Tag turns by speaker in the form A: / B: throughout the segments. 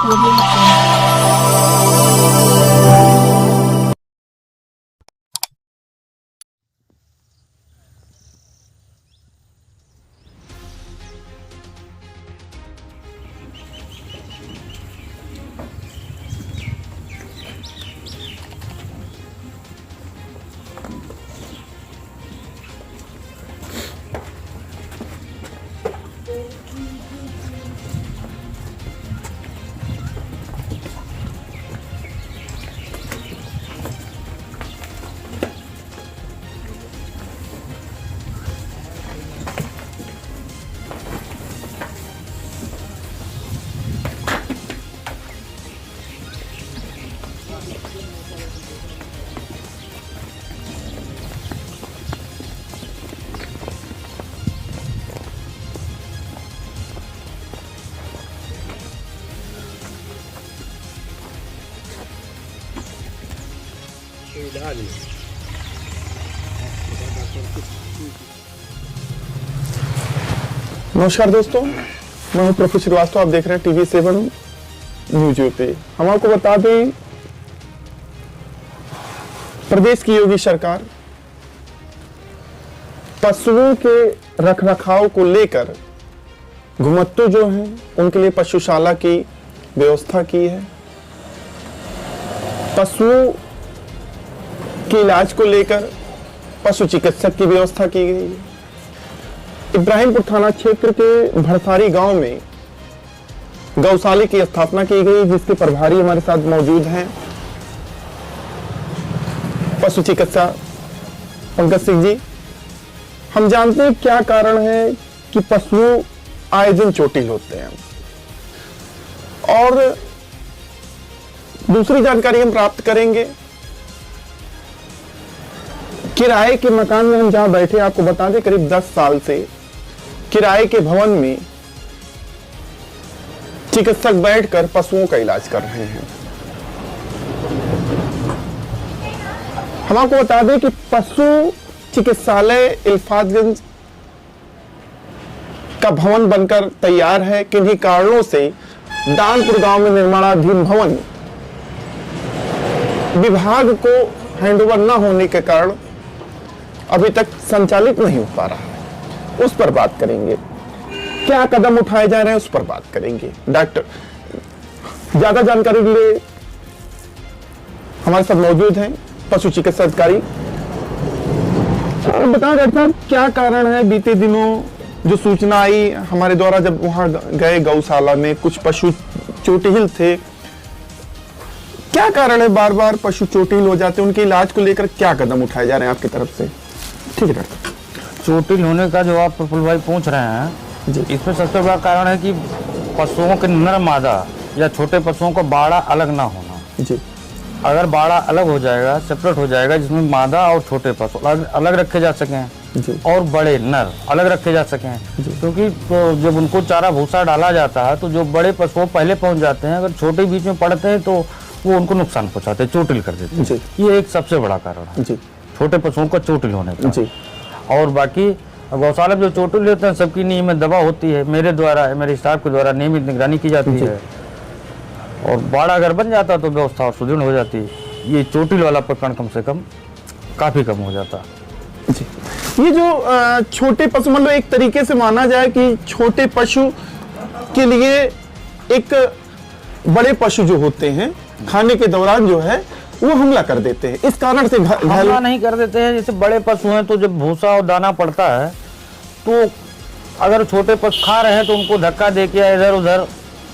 A: Audio Jungle.
B: नमस्कार दोस्तों, मैं हूं प्रफुल्ल श्रीवास्तव। आप देख रहे हैं TV7 न्यूज पे। हम आपको बता दें, प्रदेश की योगी सरकार पशुओं के रखरखाव को लेकर घुमत्तू जो हैं उनके लिए पशुशाला की व्यवस्था की है। पशुओं के इलाज को लेकर पशु चिकित्सक की व्यवस्था की गई है। इब्राहिमपुर थाना क्षेत्र के भड़सारी गांव में गौशाला की स्थापना की गई, जिसके प्रभारी हमारे साथ मौजूद हैं पशु चिकित्सा पंकज सिंह जी। हम जानते हैं क्या कारण है कि पशु आए दिन चोटिल होते हैं, और दूसरी जानकारी हम प्राप्त करेंगे। किराए के मकान में हम जहां बैठे, आपको बता दें करीब 10 साल से किराए के भवन में चिकित्सक बैठकर पशुओं का इलाज कर रहे हैं। हम आपको बता दें कि पशु चिकित्सालय इल्फातगंज का भवन बनकर तैयार है। किन्हीं कारणों से दानपुर गांव में निर्माणाधीन भवन विभाग को हैंडओवर न होने के कारण अभी तक संचालित नहीं हो पा रहा है। उस पर बात करेंगे, क्या कदम उठाए जा रहे हैं उस पर बात करेंगे। डॉक्टर ज्यादा जानकारी के लिए हमारे साथ मौजूद हैं पशु चिकित्सा अधिकारी। बताएं डॉक्टर साहब, क्या कारण है? बीते दिनों जो सूचना आई हमारे द्वारा, जब वहां गए गौशाला में कुछ पशु चोटिल थे, क्या कारण है बार बार पशु चोटिल हो जाते हैं? उनके इलाज को लेकर क्या कदम उठाए जा रहे हैं आपकी तरफ से? ठीक है डॉक्टर।
C: चोटिल होने का जो आप प्रफुल्ल भाई पूछ रहे हैं जी, इसमें सबसे बड़ा कारण है कि पशुओं के नर मादा या छोटे पशुओं का बाड़ा अलग ना होना जी। अगर बाड़ा अलग हो जाएगा, सेपरेट हो जाएगा, जिसमें मादा और छोटे पशु अलग रखे जा सकें जी, और बड़े नर अलग रखे जा सकें, क्योंकि तो जब उनको चारा भूसा डाला जाता है तो जो बड़े पशु पहले पहुंच जाते हैं, अगर छोटे बीच में पड़ते हैं तो वो उनको नुकसान पहुंचाते हैं, चोटिल कर देते हैं। ये एक सबसे बड़ा कारण है जी, छोटे पशुओं का चोटिल होने का जी। और बाकी गौशाला में जो चोटिल होते हैं सबकी नियमित दवा होती है, मेरे द्वारा, मेरे स्टाफ के द्वारा नियमित निगरानी की जाती है, और बाड़ा अगर बन जाता तो व्यवस्था और सुदृढ़ हो जाती है। ये चोटिल वाला प्रकरण कम से कम काफी कम हो जाता
B: जी। ये जो छोटे पशु, मतलब एक तरीके से माना जाए कि छोटे पशु के लिए एक बड़े पशु जो होते हैं खाने के दौरान जो है वो हमला कर देते हैं, इस कारण से
C: हमला नहीं कर देते हैं। जैसे बड़े पशु हैं तो जब भूसा और दाना पड़ता है तो अगर छोटे पशु खा रहे हैं तो उनको धक्का दे के इधर उधर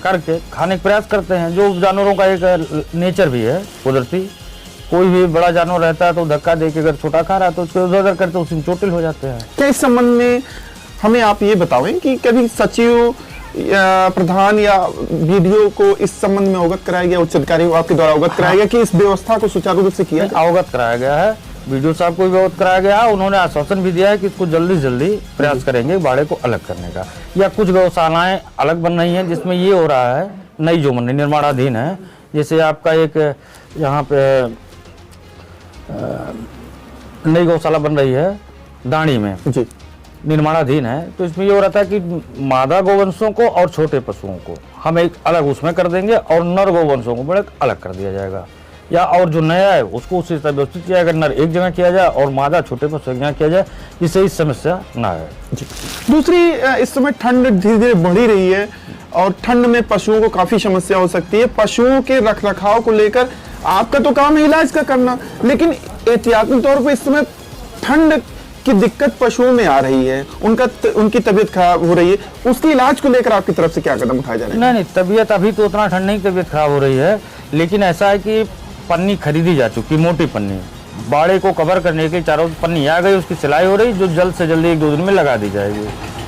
C: करके खाने का प्रयास करते हैं, जो जानवरों का एक नेचर भी है कुदरती। कोई भी बड़ा जानवर रहता है तो धक्का दे के अगर छोटा खा रहा है तो उसको उधर उधर करते उसमें चोटिल हो जाते हैं।
B: क्या इस संबंध में हमें आप ये बतावें कि कभी सचिव या प्रधान या वीडियो को इस संबंध में अवगत कराया गया, उच्च अधिकारी को आपके द्वारा अवगत कराया गया कि इस व्यवस्था को सुचारू रूप से किया?
C: अवगत कराया गया है, वीडियो साहब को भी अवगत कराया गया है। उन्होंने आश्वासन भी दिया है कि इसको जल्दी से जल्दी प्रयास करेंगे बाड़े को अलग करने का। या कुछ गौशालाएं अलग बन रही हैं जिसमें ये हो रहा है, नई जो निर्माणाधीन है, जैसे आपका एक यहाँ पे नई गौशाला बन रही है दाणी में जी, निर्माणाधीन है, तो इसमें ये हो रहा था कि मादा गोवंशों को और छोटे पशुओं को हम एक अलग उसमें कर देंगे और नर गौवंशों को बड़े अलग कर दिया जाएगा, या और जो नया है उसको उसी तरह व्यवस्थित किया जाएगा, नर एक जगह किया जाए और मादा छोटे पशु एक जगह किया जाए, जिससे इस समस्या ना आए।
B: दूसरी, इस समय ठंड धीरे धीरे बढ़ी रही है और ठंड में पशुओं को काफी समस्या हो सकती है। पशुओं के रखरखाव को लेकर आपका तो काम है इलाज का करना, लेकिन एहतियाती तौर पर इस समय ठंड की दिक्कत पशुओं में आ रही है, उनकी तबीयत खराब हो रही है, उसके इलाज को लेकर आपकी तरफ से क्या कदम उठाए जा रहे हैं?
C: नहीं, तबीयत अभी तो उतना ठंड नहीं, तबीयत खराब हो रही है, लेकिन ऐसा है कि पन्नी खरीदी जा चुकी, मोटी पन्नी, बाड़े को कवर करने के चारों पन्नी आ गई, उसकी सिलाई हो रही, जो जल्द से जल्द 1-2 दिन में लगा दी जाएगी,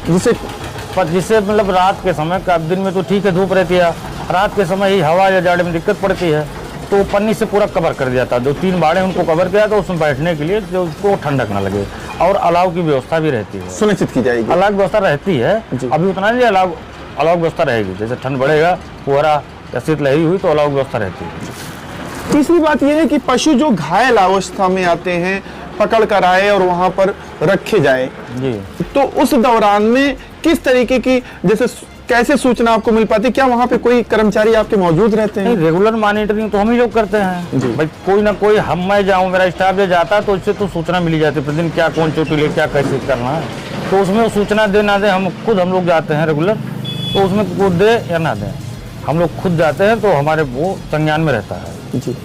C: जिससे मतलब रात के समय का, दिन में तो ठीक है धूप रहती है, रात के समय ही हवा या जाड़े में दिक्कत पड़ती है, तो पन्नी से पूरा कवर कर दिया था। 2-3 बाड़े उनको कवर किया था उसमें बैठने के लिए, जो उसको ठंडक ना लगे, और अलाव की व्यवस्था भी रहती है,
B: सुनिश्चित की जाएगी।
C: अलाव व्यवस्था रहती है, अभी उतना नहीं, अलाव व्यवस्था रहेगी, जैसे ठंड बढ़ेगा फुहरा या शीतलहरी हुई तो अलाव व्यवस्था रहती है।
B: तीसरी बात यह है कि पशु जो घायल अवस्था में आते हैं पकड़ कर आए और वहां पर रखे जाए
C: जी,
B: तो उस दौरान में किस तरीके की, जैसे कैसे सूचना आपको मिल पाती है? क्या वहां पे कोई कर्मचारी आपके मौजूद रहते हैं?
C: नहीं, रेगुलर मॉनिटरिंग तो हम ही लोग करते हैं भाई, कोई ना कोई, मैं जाऊं, मेरा स्टाफ जो जाता है तो उससे तो सूचना मिली जाती है प्रतिदिन, क्या कौन चोटी ले, क्या कैसे करना है, तो उसमें सूचना दे ना दे, हम लोग जाते हैं रेगुलर, तो उसमें वो दे या ना दे, हम लोग खुद जाते हैं, तो हमारे वो संज्ञान में रहता है
B: जी,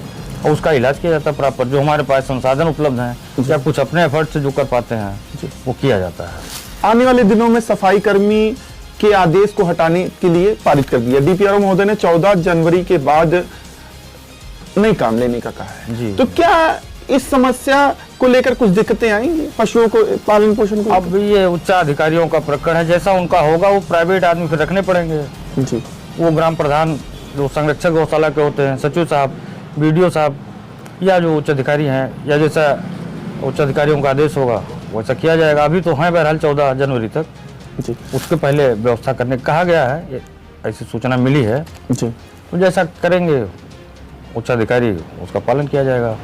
C: और उसका इलाज किया जाता है प्रॉपर, जो हमारे पास संसाधन उपलब्ध हैं या कुछ अपने एफर्ट से जो कर पाते हैं वो किया जाता है।
B: आने वाले दिनों में सफाई कर्मी के आदेश को हटाने के लिए पारित कर दिया, डीपीआरओ महोदय ने 14 जनवरी के बाद नई काम लेने का कहा है
C: जी।
B: तो क्या इस समस्या को लेकर कुछ दिक्कतें आएंगी पशुओं को पालन पोषण को?
C: अब ये उच्चाधिकारियों का प्रकरण है, जैसा उनका होगा वो प्राइवेट आदमी फिर रखने पड़ेंगे
B: जी,
C: वो ग्राम प्रधान जो संरक्षक गौशाला के होते हैं, सचिव साहब, बीडीओ साहब, या जो उच्च अधिकारी हैं, या जैसा उच्च अधिकारियों का आदेश होगा वैसा किया जाएगा। अभी तो है बहरहाल 14 जनवरी तक
B: जी,
C: उसके पहले व्यवस्था करने कहा गया है, ऐसी सूचना मिली है
B: जी,
C: तो जैसा करेंगे उच्च अधिकारी उसका पालन किया जाएगा।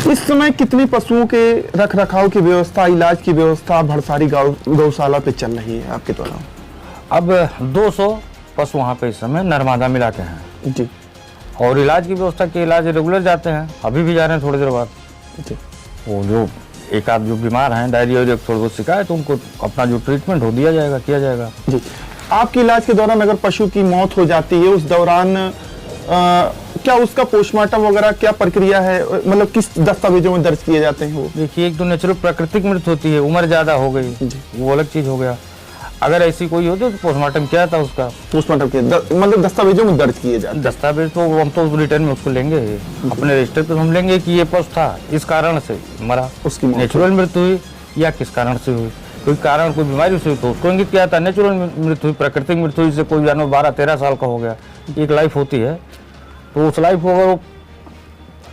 B: इस समय कितने पशुओं के रखरखाव की व्यवस्था, इलाज की व्यवस्था भड़सारी गौशाला पे चल रही है आपके द्वारा?
C: अब 200 पशु वहाँ पे इस समय नर्मदा मिला के हैं
B: जी,
C: और इलाज की व्यवस्था के इलाज रेगुलर जाते हैं, अभी भी जा रहे हैं थोड़ी देर बाद
B: जी,
C: वो जो एक आध जो बीमार हैं, डायरिया और थोड़ी बहुत शिकायत, तो उनको अपना जो ट्रीटमेंट हो दिया जाएगा, किया जाएगा
B: जी। आपके इलाज के दौरान अगर पशु की मौत हो जाती है उस दौरान क्या उसका पोस्टमार्टम वगैरह क्या प्रक्रिया है, मतलब किस दस्तावेजों में दर्ज किए जाते हैं वो?
C: देखिए, एक तो नेचुरल प्राकृतिक मृत्यु होती है, उम्र ज़्यादा हो गई वो अलग चीज़ हो गया, अगर ऐसी कोई होती तो पोस्टमार्टम क्या था उसका,
B: पोस्टमार्टम के मतलब दस्तावेजों में दर्ज किए जाते हैं।
C: दस्तावेज तो हम तो रिटर्न में उसको लेंगे, अपने रजिस्टर पे हम लेंगे कि ये पशु था इस कारण से मरा,
B: उसकी
C: नेचुरल मृत्यु हुई या किस कारण से हुई, कोई कारण कोई बीमारी से हुई तो उसको इंगित किया था, नेचुरल मृत्यु हुई, प्राकृतिक मृत्यु हुई, से कोई जानवर 12-13 साल का हो गया, एक लाइफ होती है, तो उस लाइफ को अगर वो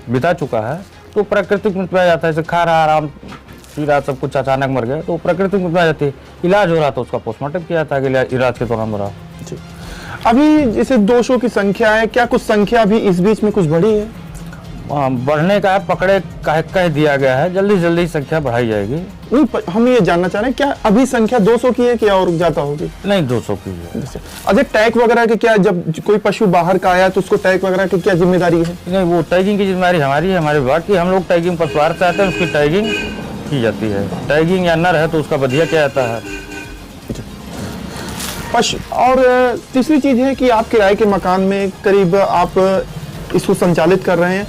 C: बिता चुका है तो प्राकृतिक मृत्यु आ जाता है, जैसे खा रहा आराम पी रहा सब कुछ अचानक मर गया तो प्राकृतिक मृत्यु आ जाती है। इलाज हो रहा तो उसका पोस्टमार्टम किया था कि इलाज के दौरान मरा।
B: अभी जैसे दोषों की संख्या है, क्या कुछ संख्या अभी इस बीच में कुछ बढ़ी है?
C: बढ़ने का है, पकड़े कह दिया गया है, जल्दी जल्दी संख्या बढ़ाई जाएगी।
B: नहीं, हम ये जानना चाह रहे हैं क्या अभी संख्या 200 की है कि और ज्यादा होगी?
C: नहीं, 200 की है।
B: अच्छा, टैग वगैरह की क्या, जब कोई पशु बाहर का आया तो उसको टैग वगैरह की क्या जिम्मेदारी है?
C: नहीं, वो टैगिंग की जिम्मेदारी हमारी है, हमारे विभाग की, हम लोग टैगिंग पशु बाहर से आते हैं उसकी टैगिंग की जाती है, टैगिंग या नर है तो उसका बधिया किया जाता है।
B: पशु और तीसरी चीज है कि आप किराए के मकान में करीब आप इसको संचालित कर रहे हैं,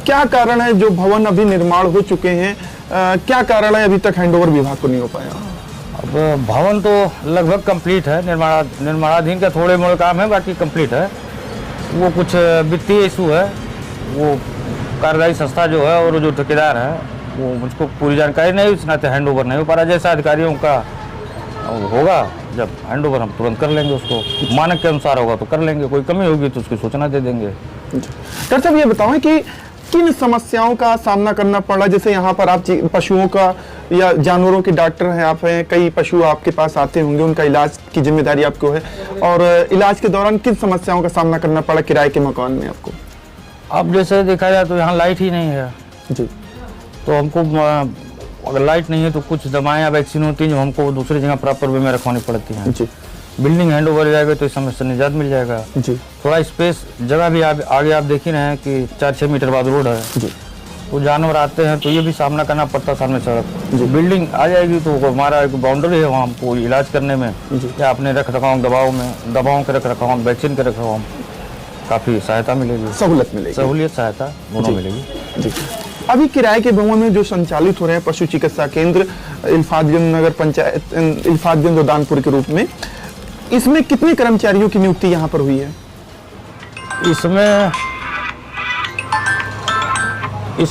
B: क्या कारण है जो भवन अभी निर्माण हो चुके हैं, क्या कारण है अभी तक हैंडओवर विभाग को नहीं हो पाया?
C: अब भवन तो लगभग कंप्लीट है, निर्माणाधीन का थोड़े मोड़े काम है, बाकी कंप्लीट है, वो कुछ वित्तीय इशू है, वो कार्यदायी संस्था जो है और जो ठेकेदार है वो मुझको पूरी जानकारी नहीं, इस नाते हैंडओवर नहीं हो पा रहा, जैसा अधिकारियों का होगा जब हैंडओवर हम तुरंत कर लेंगे, उसको मानक के अनुसार होगा तो कर लेंगे, कोई कमी होगी तो उसकी सूचना दे देंगे।
B: डॉक्टर साहब, ये बताएं कि किन समस्याओं का सामना करना पड़ रहा है? जैसे यहाँ पर आप पशुओं का या जानवरों के डॉक्टर हैं, आप हैं, कई पशु आपके पास आते होंगे, उनका इलाज की जिम्मेदारी आपको है, और इलाज के दौरान किन समस्याओं का सामना करना पड़ा किराए के मकान में आपको?
C: अब जैसे देखा जाए तो यहाँ लाइट ही नहीं है
B: जी,
C: तो हमको अगर लाइट नहीं है तो कुछ दवाएं या वैक्सीन होती हैं जो हमको दूसरी जगह प्रॉपर वे में रखवानी पड़ती हैं
B: जी,
C: बिल्डिंग हैंड ओवर जाएगा तो इस समस्या से निजात मिल जाएगा।
B: जी
C: थोड़ा स्पेस जगह भी आगे आप देख ही रहे हैं कि 4-6 मीटर बाद रोड है,
B: जी
C: तो जानवर आते हैं तो ये भी सामना करना पड़ता है सामने सड़क।
B: जी।
C: बिल्डिंग आ जाएगी तो हमारा एक बाउंड्री है वहाँ हमको इलाज करने में
B: जी।
C: या अपने रख रखाव दवाओं के रख रखाव, वैक्सीन के रख रखाव काफ़ी सहायता मिलेगी,
B: सहूलत मिलेगी।
C: सहूलियत सहायता दोनों
B: जी।
C: मिलेगी।
B: जी। अभी किराए के भवन में जो संचालित हो रहे हैं पशु चिकित्सा केंद्र इल्फातगंज नगर पंचायत, इल्फातगंज और दानपुर के रूप में, इसमें कितने कर्मचारियों की नियुक्ति यहाँ पर हुई है?
C: इस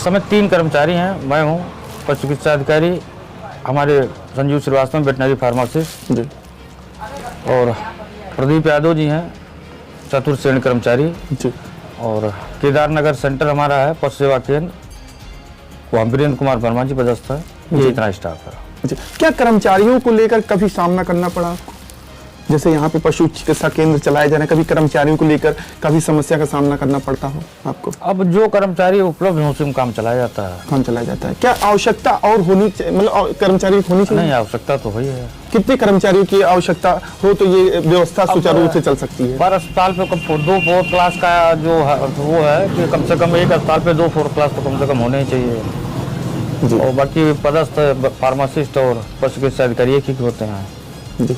C: समय 3 कर्मचारी हैं। मैं हूँ पशु चिकित्सा अधिकारी, हमारे संजीव श्रीवास्तव वेटनरी फार्मासिस्ट
B: जी
C: और प्रदीप यादव जी हैं चतुर्थ श्रेणी कर्मचारी,
B: जी
C: और केदारनगर सेंटर हमारा है पशु सेवा केंद्र, वहाँ वीरेंद्र कुमार वर्मा जी पदस्थ है। ये इतना स्टाफ है।
B: जी। क्या कर्मचारियों को लेकर कभी सामना करना पड़ा आपको? जैसे यहाँ पे पशु चिकित्सा केंद्र चलाए जा रहे हैं, कभी कर्मचारियों को लेकर कभी समस्या का सामना करना पड़ता हो आपको?
C: अब जो कर्मचारी उपलब्ध हो उसमें काम चलाया जाता है।
B: काम चलाया जाता है। क्या आवश्यकता और होनी चाहिए, मतलब कर्मचारी होनी चाहिए?
C: नहीं, आवश्यकता तो वही है।
B: कितने कर्मचारियों की आवश्यकता हो तो ये व्यवस्था सुचारू रूप से चल सकती है?
C: पर अस्पताल पे 2 4 क्लास का जो वो है कि कम से कम एक अस्पताल पे 2 4 क्लास तो कम से कम होने ही चाहिए।
B: जी।
C: और बाकी पदस्थ फार्मासिस्ट और पशु चिकित्सा अधिकारी एक ही होते हैं।
B: जी।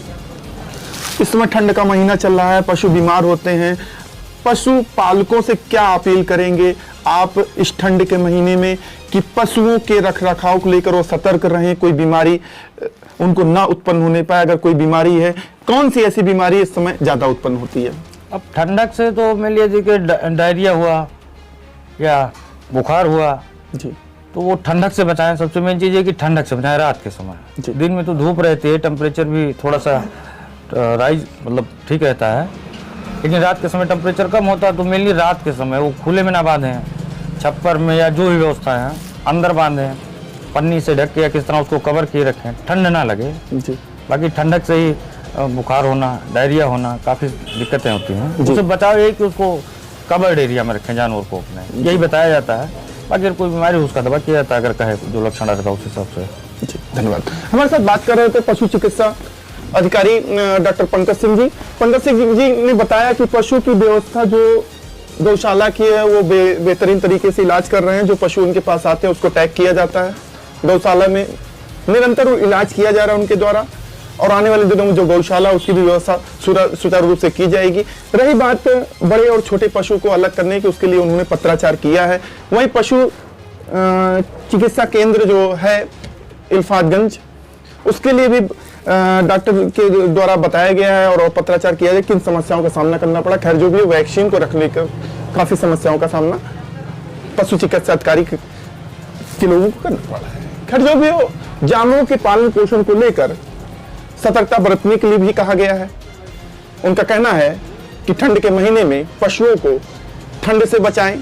B: इस समय ठंड का महीना चल रहा है, पशु बीमार होते हैं, पशु पालकों से क्या अपील करेंगे आप इस ठंड के महीने में कि पशुओं के रखरखाव को लेकर वो सतर्क रहें, कोई बीमारी उनको ना उत्पन्न होने पाए? अगर कोई बीमारी है, कौन सी ऐसी बीमारी इस समय ज्यादा उत्पन्न होती है?
C: अब ठंडक से तो मान लीजिए कि डायरिया हुआ या बुखार हुआ,
B: जी
C: तो वो ठंडक से बचाएं। सबसे मेन चीज़ है कि ठंडक से बचाएं रात के समय। दिन में तो धूप रहती है, टेम्परेचर भी थोड़ा सा राइज मतलब ठीक रहता है, लेकिन रात के समय टेम्परेचर कम होता है, तो मेनली रात के समय वो खुले में ना बांधें, छप्पर में या जो भी व्यवस्था है अंदर बांधें, पन्नी से ढक के या किस तरह उसको कवर किए रखें, ठंड ना लगे।
B: जी।
C: बाकी ठंडक से ही बुखार होना, डायरिया होना काफ़ी दिक्कतें होती हैं। उससे बचाव ये कि उसको कवर्ड एरिया में रखें जानवर को अपने, यही बताया जाता है। बाकी अगर कोई बीमारी उसका दवा किया जाता है, अगर कहे जो लक्षण रहता है उस हिसाब से।
B: जी धन्यवाद। हमारे साथ बात कर रहे थे पशु चिकित्सा अधिकारी डॉक्टर पंकज सिंह जी। पंकज सिंह जी ने बताया कि पशु की व्यवस्था जो गौशाला की है वो बेहतरीन तरीके से इलाज कर रहे हैं। जो पशु उनके पास आते हैं उसको टैग किया जाता है, गौशाला में निरंतर इलाज किया जा रहा है उनके द्वारा, और आने वाले दिनों में जो गौशाला उसकी भी व्यवस्था सुचारू रूप से की जाएगी। रही बात बड़े और छोटे पशु को अलग करने की, उसके लिए उन्होंने पत्राचार किया है। वहीं पशु चिकित्सा केंद्र जो है इल्फातगंज, उसके लिए भी डॉक्टर के द्वारा बताया गया है और पत्राचार किया है किन समस्याओं का सामना करना पड़ा। खैर जो भी वैक्सीन को रखने का काफी समस्याओं का सामना पशु चिकित्सा अधिकारी के लोगों को करना पड़ा है। खैर जो भी हो, जानवरों के पालन पोषण को लेकर सतर्कता बरतने के लिए भी कहा गया है। उनका कहना है कि ठंड के महीने में पशुओं को ठंड से बचाएं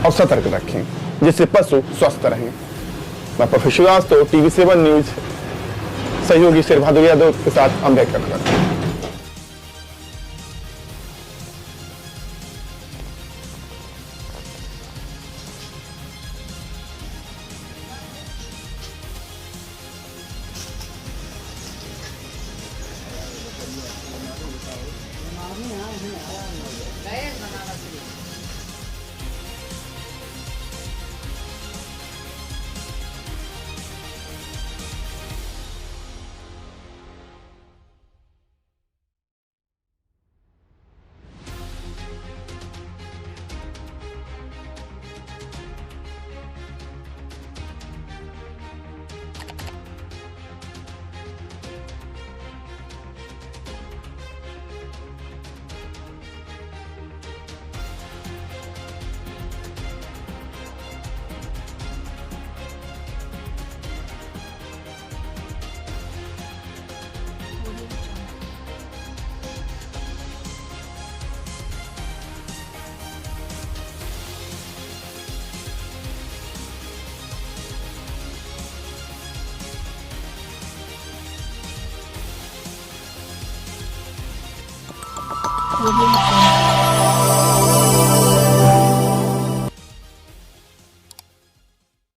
B: और सतर्क रखें, जिससे पशु स्वस्थ रहें। मैं प्रोफेसर श्रीवास्तव, TV7 न्यूज, सहयोगी शेर बहादुर यादव के साथ अम्बेडकर।
A: Audio